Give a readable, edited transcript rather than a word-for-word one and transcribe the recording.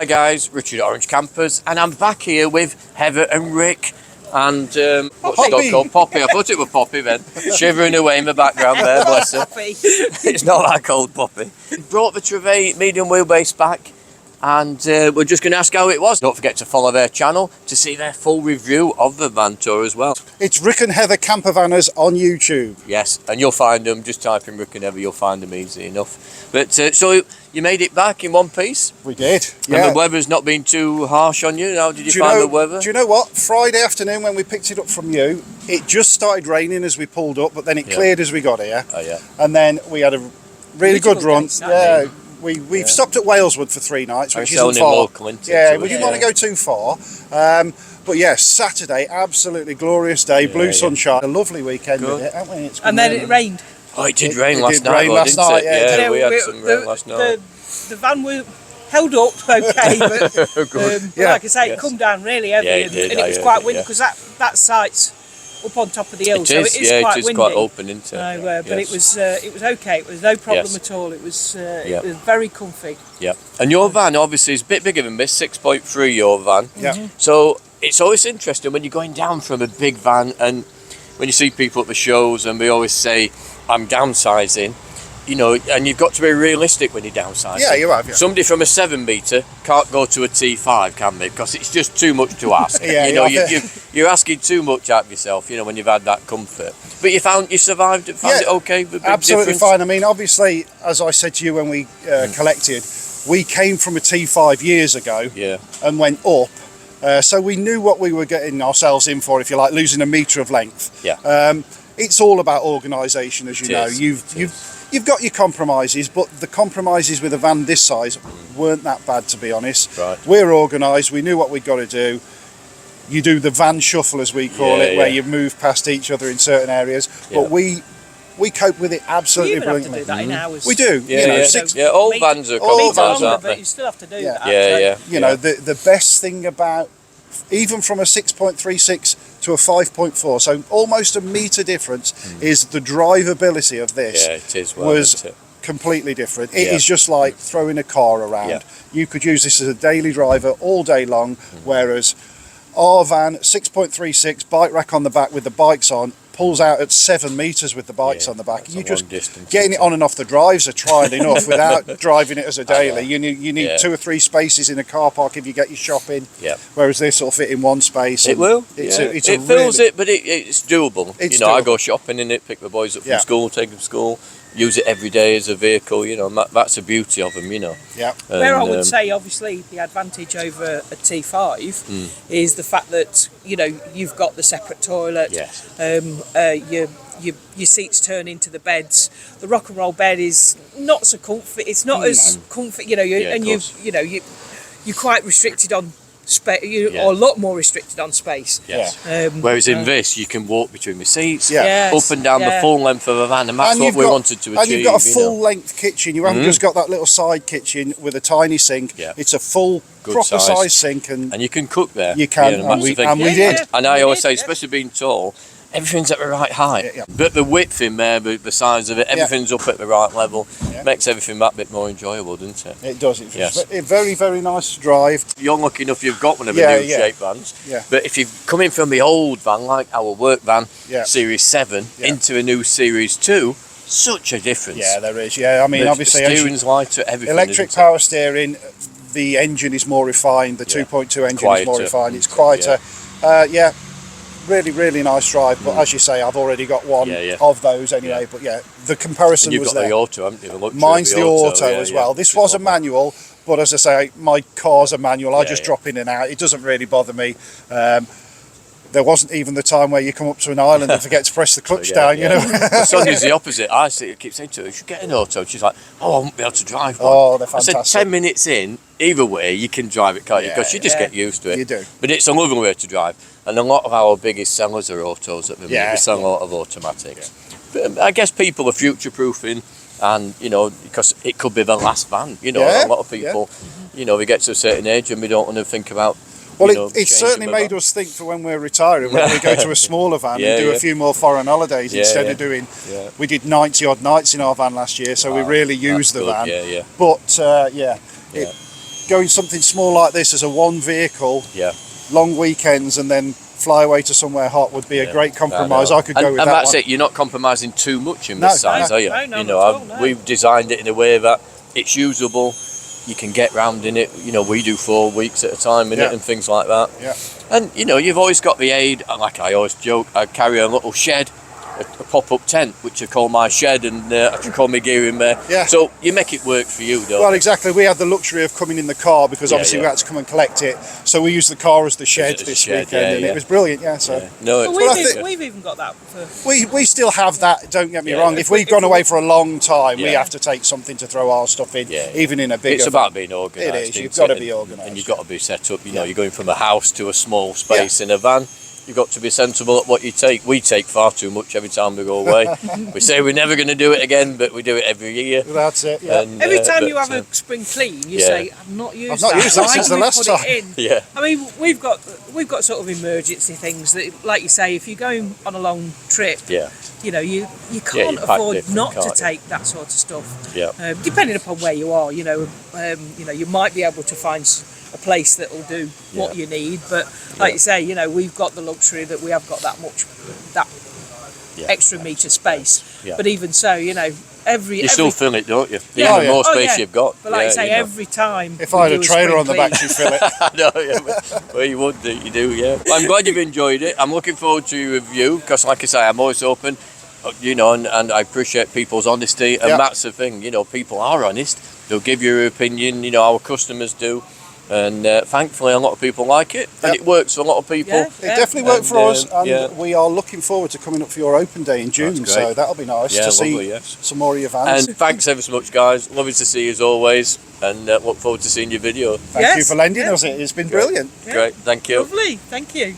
Hi guys, Richard Orange Campers, and I'm back here with Heather and Rick and what's the dog called? Poppy. I thought it was Poppy then. Shivering away in the background there, bless her. It's not that cold, Poppy. Brought the Trouvaille medium wheelbase back, and we're just going to ask how it was. Don't forget to follow their channel to see their full review of the van tour as well. It's Rick and Heather Campervanners on YouTube. Yes, and you'll find them, just type in Rick and Heather, you'll find them easy enough. But so you made it back in one piece? We did, yeah. And the weather's not been too harsh on you? How did you find the weather? Do you know what? Friday afternoon when we picked it up from you, it just started raining as we pulled up, but then it cleared as we got here. Oh yeah. And then we had a really good run. Yeah. We've stopped at Waleswood for 3 nights, which isn't far. Local, isn't it? Yeah, we didn't want to go too far. But yeah, Saturday, absolutely glorious day, blue sunshine, a lovely weekend with it, haven't we? It's and then it rained. Oh, it did rain last night, didn't it? Yeah, we had some rain last night. The van held up okay, but like I say, it come down really heavy, and it was quite windy because that site's up on top of the hill, so it is quite windy. Quite open, isn't it? No, but it was okay. It was no problem at all. It was very comfy. Yeah, and your van obviously is a bit bigger than this, 6.3 your van. Yeah. So it's always interesting when you're going down from a big van, and when you see people at the shows, and they always say, "I'm downsizing." You know, and you've got to be realistic when you're downsizing. Yeah, you have. Yeah. Somebody from a 7 metre can't go to a T5, can they? Because it's just too much to ask. You're asking too much out of yourself. You know, when you've had that comfort. But you survived it. Found it okay. The big absolutely difference? fine. I mean, obviously, as I said to you when we collected, we came from a T5 years ago. Yeah. And went up. So we knew what we were getting ourselves in for, if you like, losing a metre of length. Yeah. It's all about organisation, as you know. You've got your compromises, but the compromises with a van this size weren't that bad, to be honest. Right. We're organised. We knew what we'd got to do. You do the van shuffle, as we call it, where you move past each other in certain areas. But we cope with it absolutely brilliantly. Have to do that in hours. We do. All vans are compromised, aren't they? But you still have to do that. Yeah. You know, the best thing about, even from a 6.36 to a 5.4, so almost a metre difference, is the drivability of this. Yeah, it is. Was completely different. It is just like throwing a car around. Yeah. You could use this as a daily driver all day long, whereas our van, 6.36, bike rack on the back with the bikes on, pulls out at 7 metres with the bikes on the back. You just getting it on and off the drives are tried enough without driving it as a daily. You need 2 or 3 spaces in a car park if you get your shopping. Yeah. Whereas this will fit in 1 space. It will. It fills it, but it's doable. It's I go shopping in it, pick the boys up from school, take them to school. Use it every day as a vehicle, you know. That's the beauty of them, you know. Yeah. Where I would say, obviously, the advantage over a T5 is the fact that you've got the separate toilet. Yes. Your seats turn into the beds. The rock and roll bed is not so comfy. It's not as comfy, you're quite restricted on space. Or a lot more restricted on space. Yes. Whereas in this, you can walk between the seats, yes, up and down the full length of the van, and that's what we wanted to achieve. And you've got a full length kitchen. You haven't just got that little side kitchen with a tiny sink. Yeah. It's a full, proper size sink, and you can cook there. You can, and we did. And I always say, especially being tall, everything's at the right height, but the width in there, the size of it, everything's up at the right level. Makes everything that bit more enjoyable, doesn't it? It does. It's very, very nice to drive. You're lucky enough you've got one of the new shape vans. Yeah. But if you've come in from the old van, like our work van, Series 7, into a new Series 2, such a difference. Yeah, there is. Yeah, I mean, obviously, the steering's lighter, everything. Electric power steering, the engine is more refined. The 2.2 engine is more refined. It's quieter. Really, really nice drive, but as you say, I've already got one of those anyway. But the comparison was there. You've got the auto, haven't you? Mine's the auto as well. This was a manual, but as I say, my car's a manual. I just drop in and out. It doesn't really bother me. There wasn't even the time where you come up to an island and forget to press the clutch down, you know. Sonia's the opposite. I keep saying to her, you should get an auto. She's like, I won't be able to drive one. Oh, they're fantastic. I said 10 minutes in, either way, you can drive it, can't you? Because you just get used to it. You do. But it's a lovely way to drive. And a lot of our biggest sellers are autos at the minute. We sell a lot of automatics. But I guess people are future-proofing, and, because it could be the last van. A lot of people, we get to a certain age and we don't want to think about. Well, it certainly made us think for when we're retiring, when we go to a smaller van and do a few more foreign holidays instead of doing. We did 90 odd nights in our van last year, so we really used the van. But going something small like this as a one vehicle, Yeah. long weekends, and then fly away to somewhere hot would be a great compromise. I could go with that. And that's one. it. You're not compromising too much in No, this size, no. are you? No, You not know, at all, no. we've designed it in a way that it's usable. You can get round in it. You know, we do 4 weeks at a time in it and things like that. Yeah. And you know, you've always got the aid. Like I always joke, I carry a little shed, a pop-up tent, which I call my shed, and I can call my gear in there. Yeah. So you make it work for you, don't Well, you? exactly. We had the luxury of coming in the car because obviously we had to come and collect it. So we used the car as the shed As a this shed, weekend, and it was brilliant. Yeah. So No, Well, it's we've even got that for... we still have that. Don't get me Yeah, wrong. yeah. If we've gone away for a long time, we Yeah. have to take something to throw our stuff in, Yeah. even in a bigger. It's about being organised. It is. You've isn't got to it? be organised. And you've got to be set up. You know, you're going from a house to a small space in a van. You've got to be sensible at what you take. We take far too much every time we go away. We say we're never going to do it again, but we do it every year. That's it. Yeah. And, Every time but, you have a spring clean, you yeah. say, "I've not used I've not that. used that Why since do the we last put time?" it in?" Yeah. I mean, we've got sort of emergency things that, like you say, if you're going on a long trip, Yeah. you know, you you can't pack afford different, not to can't you? take that sort of stuff. Yeah. Depending upon where you are, you know, you might be able to find a place that will do what you need, but like you say, you know, we've got the luxury that we have got that extra metre space. Yeah. But even so, you know, You still fill it, don't you? Yeah. Even the more space you've got. But like I say, you know. every time. If we I had a do trailer spring on the back, clean- you'd fill it. I know, yeah. Well, you would do, you do, yeah. Well, I'm glad you've enjoyed it. I'm looking forward to your review because, like I say, I'm always open, you know, and I appreciate people's honesty, and that's the thing, you know, people are honest. They'll give you their opinion, you know, our customers do, and thankfully a lot of people like it, and it works for a lot of people. Yeah. It definitely worked for us, and yeah. we are looking forward to coming up for your open day in June. That's So great. that'll be nice Yeah, to see lovely, yes. some more of your vans. And thanks ever so much, guys. Lovely to see you as always, and look forward to seeing your video. Thank you for lending us it. It's been brilliant. Yeah. Great, thank you. Lovely, thank you.